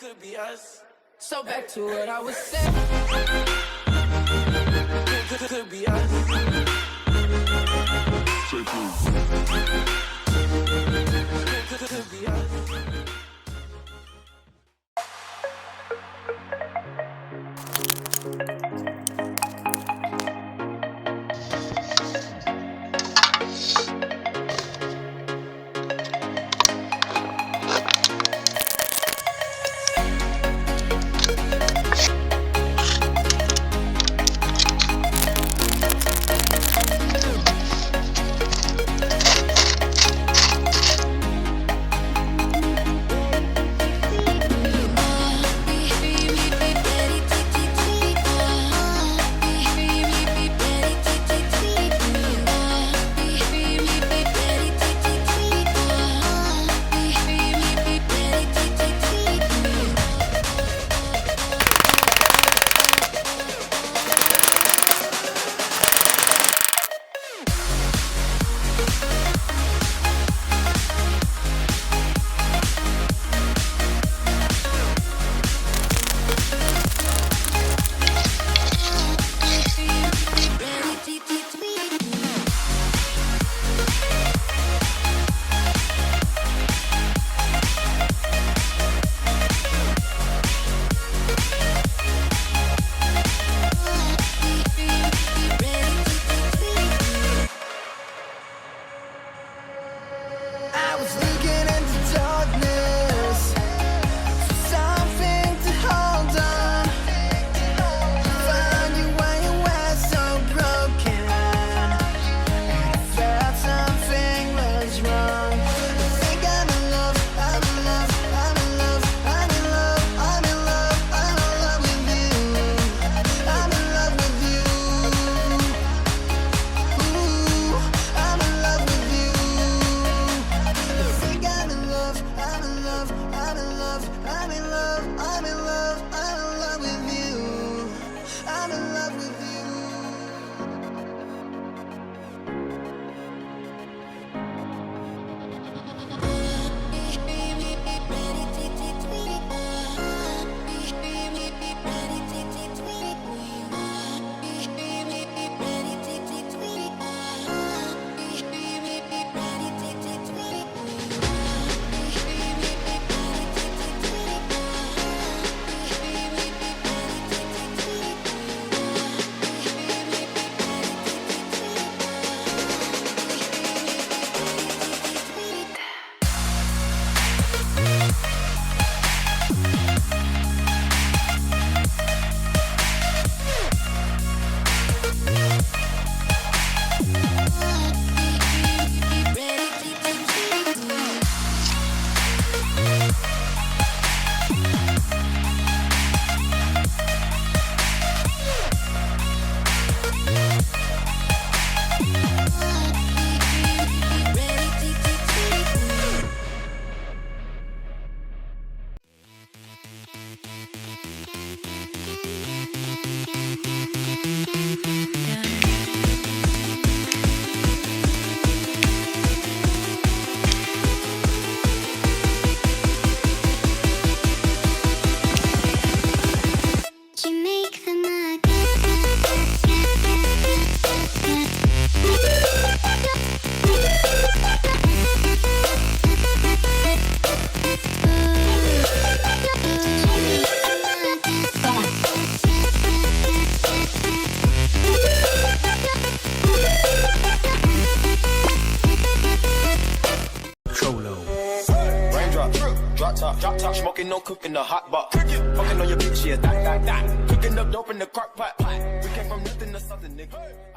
could be us. So back to what I was saying. Could be us. Could be us. Drop top, smoking, no cooking, the hot pot. Fucking on your bitch, yeah, that. Cooking up dope in the crock pot. We came from nothing to something, nigga.